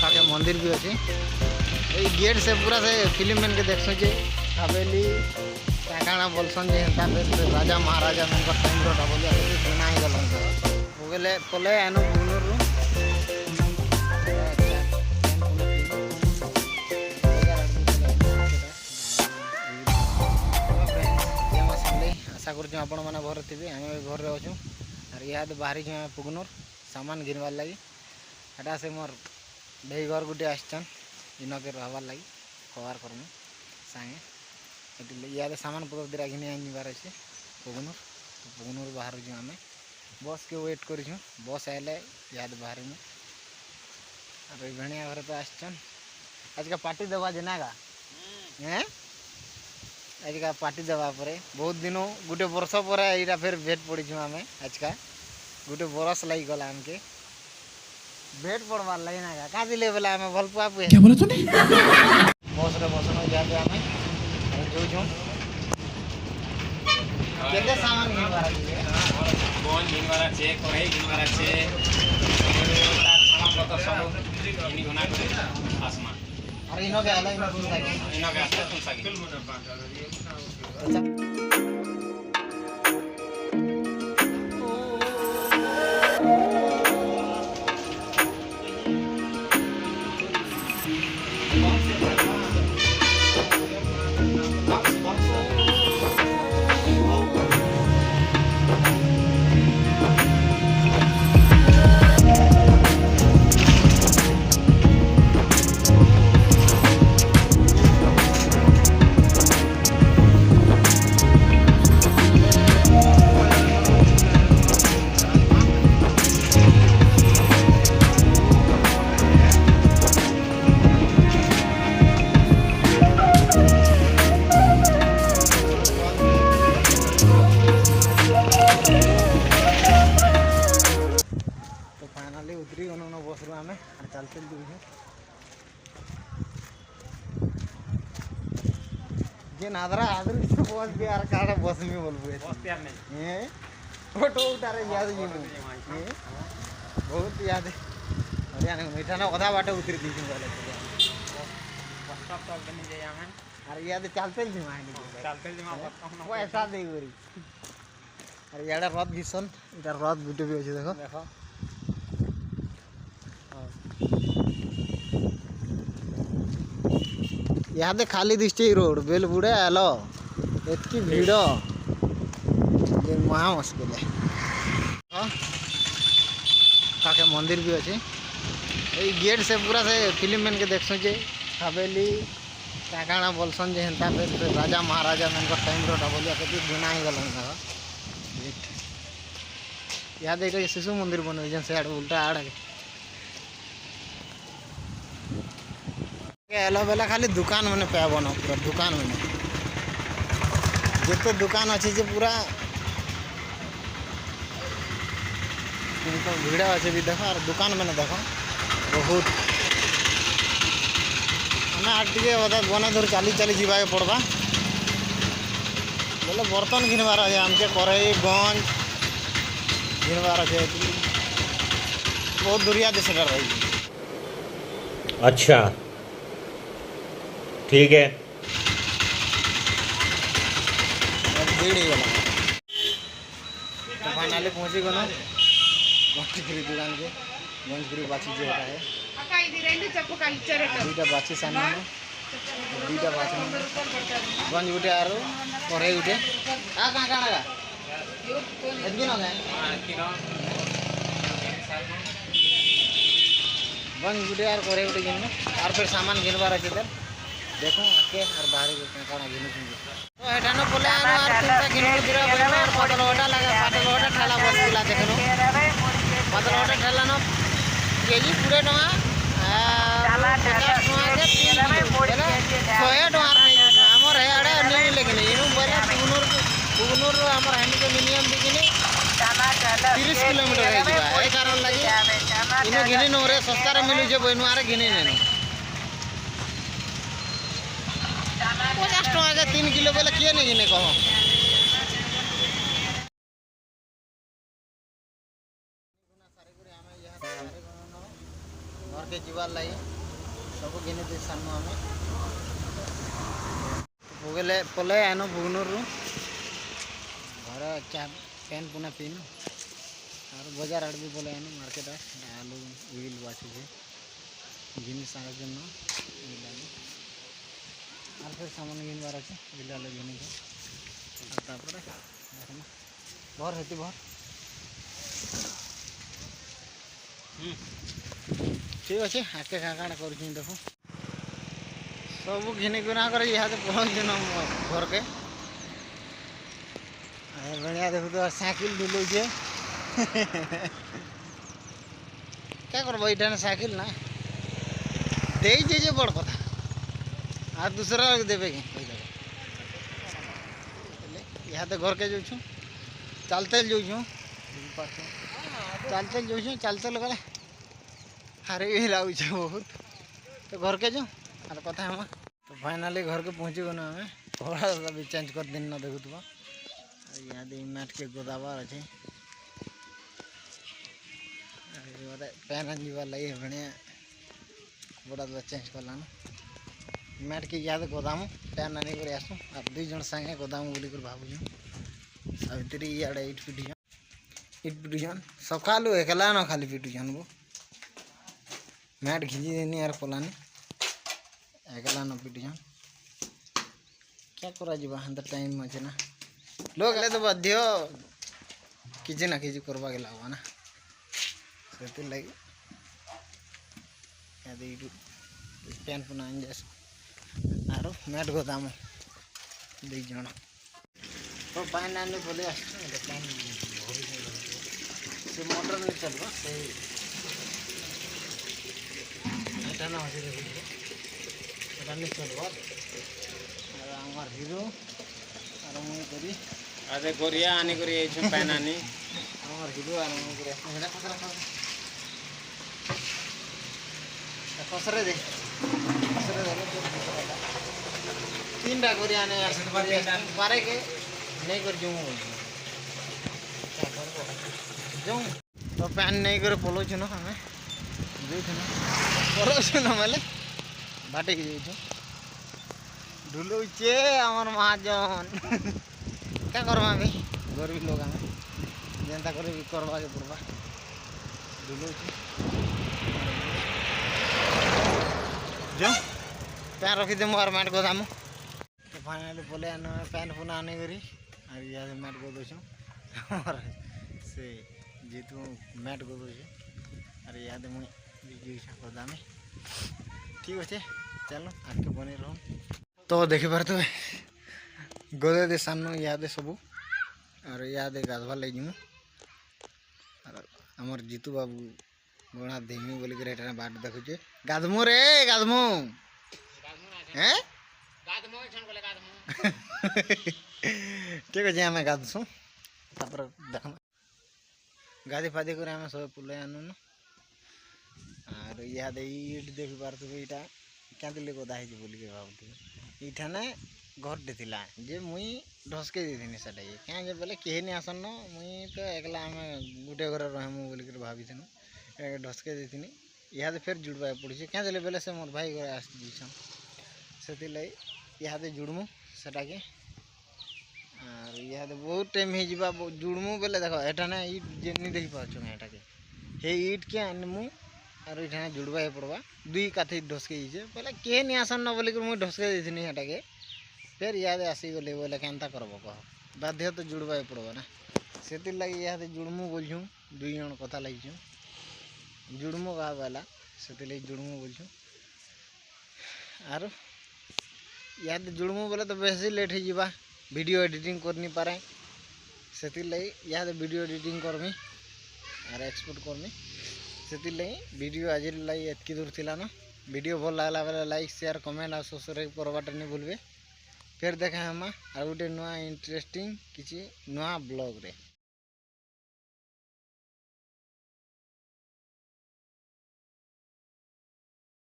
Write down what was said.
पाखे मंदिर भी अच्छे ये गेट से पूरा से फिल्म मैन के देखो जे हवेली काकाणा बोलसन जे राजा महाराजा मन टाइम रोटा बोलिया बना ही गल गले पले आनो बुनर आशा कर आपण मैंने घर थे आम घर अच्छु और इहा बाहरी पुगनूर सामान घिनबार लगी एटा से मोर भाई घर गुटे आसचन इनके रहबार लगी कवर करमु सांगे इे सामान पत्र दिरा घिनी आनबार अच्छे पुगनूर पुगनूर बाहर जो आम बस के वेट कर बस आए इे बाहर में और भेणिया घर पे आसचन आज का पार्टी देवा जेनागा हैं आज का पार्टी देवा परे बहुत दिनों गोटे वर्ष पर यहाँ फिर भेट पड़ी आम आज का गोटे बरस लगी गला आमके भेट पड़वार लगे ना का दिले बेला आम भल पुआ पुए क्या बोला तूने बस रे बसन जाबे आम जो जो केते सामान घिनवार আছে बोन घिनवार আছে कढ़ाई घिनवार আছে सामान पत्र सब घिनी बना के आसमान अरे इनो के अलग इनो के आस्ते तुम सागी उतरी उन्होंने बस रू आम चलते जे नादरा आदर बस भी यार काड़ा बस में बोल बुए बस यार नहीं ए फोटो उतारे याद जी बहुत याद है अरे यानी मीठा ना आधा बाटे उतरी दी वाले बस स्टॉप तक बनी जाए हम अरे याद चलते जी मां वो ऐसा दे गोरी अरे याडा रथ भीषण इधर रथ गुटे भी अच्छे देखो देखो यहाँ खाली दिशे रोड बेल बुड़े आलो इतकी भीड़ महा मुश्किल है पाखे मंदिर भी अच्छे ये गेट से पूरा से फिल्म मैन के देखो जे हवेली काकाणा बोलसन जे राजा महाराजा मन टाइम रोटा बोलिया बना ही गल यहाँ शिशु मंदिर बन से उल्टा आड़ एलो बेला खाली दुकान मैंने पे बन पूरा दुकान मैंने जिते दुकान अच्छे जे पूरा भीड़ अच्छे भी देखो और दुकान मैंने देखो बहुत हमें आटे बना धर चली चली जावाके पड़वा बोले बर्तन घिनबार अच्छे आमके कढ़ई गंज घिनबार अच्छे बहुत दूरिया देश रही अच्छा ठीक है फाइनली पहुँची गलो गंजगिरी दुकान के गंजगिरी बाछी जो है दुईटा बाछी सामने दुईटा बाछी गंज गुटे आर कढ़ई गुटे कहाँ कहाँ गंज गुटे आर कढ़ई गुटे घिन और फिर सामान घिनबार अच्छे तर देखो आके और बाहर काना घिनु तो हेटानो बोले और तुमका घिनु दिरा बना और पतलवटा लगा पतलवटा ठेला बस दिला देखनो पतलवटा ठेला न केजी पूरे टका ठेला टका के 100 टका नहीं हमर हे आड़े नहीं लेकिन इनु बोले पुगनूर हमर हैंड के मिनिमम बिकिनी 30 किलोमीटर है जीवा ए कारण लगी इनु घिनी नोरे सस्ता रे मिलु जे बनु आरे घिनी नेनु 50 टका के 3 किलो बोले किए नहीं घिने कहो जीवार लगे सब घिनी दे सामू आम पले आनो भुवनर घर चा पेन पुना पीनु और बाजार आड़ भी पले आनो मार्केट आलू उल बाछी घिनी सारा जन और फिर सामान घिनबार अच्छे बिलाले घिनी भर हेती भर ठीक अच्छे आके क्या काण कर देखो सब घिनी गुना कर यहाँ पहुँच घर के बढ़िया देखो तो साइकिल ढुलौचे क्या करब ये साइकिल ना दे बड़ कथा आ दूसरा देवे यहाँ तो घर के जो चलते जो चलते गले हारे भी लगुच बहुत तो घर के जो और कथा हम तो फाइनाली घर के पहुँची गल आम थोड़ा भी चेंज कर दिन ना देखुवा यहाँ मैट के गोदाबार अच्छे पैन जीवार लगे बढ़िया बड़ा चेंज करला मैट के याद गोदाम पैन आने कर आसू आप दुई जन सागे गोदाम बोल कर भावुँ सावित्री इे इट पिटुन सकालू एकला न खाली पिटुन वो मैट घिंची देनी यार पलानी एकला न पिटुन क्या करा जीवा अंदर टाइम अच्छे ना लोग तो बाध्य किसी ना किसी करवा के लगा ना से लगे पैन पुना जाए और मैट गोदाम दु जन तो पैन आने बोले पैन से मोटर नहीं चलवा से ना हो नहीं चलवा और हमार हिरो और मुझे करी अरे कोरिया आने करी पैन आनी हमार हिरो और मुझे करी कसरे दे तीन टा कोरिया आने पारे के नहीं कर जाऊँ तो पैन नहीं कर पलो छुना हमें पलो छुना मेले बाटे के जाऊँ ढुलौचे आमर महाजन क्या करवा भाई गरीब लोग आम जेनता कर करवा के पड़वा ढुलौचे जो पैन रखी दे और मैट गोदाम तो फाइनाली बोले पैन पुना आने करी और यहाँ मैट गो दो और से जेतु मैट गो दो और यहाँ मुझे गोदाम ठीक अच्छे चलो आके बने रहो तो देखी पार तो गोदे दे सामने याद सब और याद गाधवा लगी और आमर जीतू बाबू बड़ा धीमी बोल कर बाट देखुचे गाधमु रे गाधमु हैं ठीक अच्छे आम गाधसु देख गाधी फाधी कर सब पुले आनु और यहाँ इट देखी पार यहाँ क्या गदा है बोल के भावुँ इठाने घरटे थिला जे मुई ढसके देथिनी सेटा क्या बोले कहीं नहीं आसन मुई तो एकला आम गोटे घर रहमु बोल कर भाभी ढसके देथिनी यहाँ फिर जुड़वा पड़ी क्या बोले से मोर भाई घर आसन से यहाँ जुड़मु सेटा के और यहाँ बहुत टाइम हो जुड़मु बोले देख एठाने इट जे नहीं देख पार्छ यहाँ हे इट के आनमु और ये जुड़वा पड़वा दुई काठी ढसके बोले कहे नहीं आसन न बोल मुझे ढसके देथिनी यहाँ के फिर यहाँ आसीगली बोले केनता करब कह बाध्य तो जुड़वा पड़वा ना से लगे यहाँ जुड़मु बोलूँ दुई जन कथा लगी जुड़मु क्या बोला से जुड़मु बोलूँ और यहाँ जुड़मु बोले तो बेसी लेट हो वीडियो एडिटिंग कर नहीं पारे से यहाँ वीडियो एडिटिंग करमी और एक्सपोर्ट करमी से वीडियो आज लगे एतकी दूर थिला ना वीडियो भल लगला बेले लाइक शेयर कमेंट और सब्सक्राइब करवाटा नहीं भूलबे फिर देखा हम और गोटे नुआ इंटरेस्टिंग किसी नुआ ब्लॉग रे।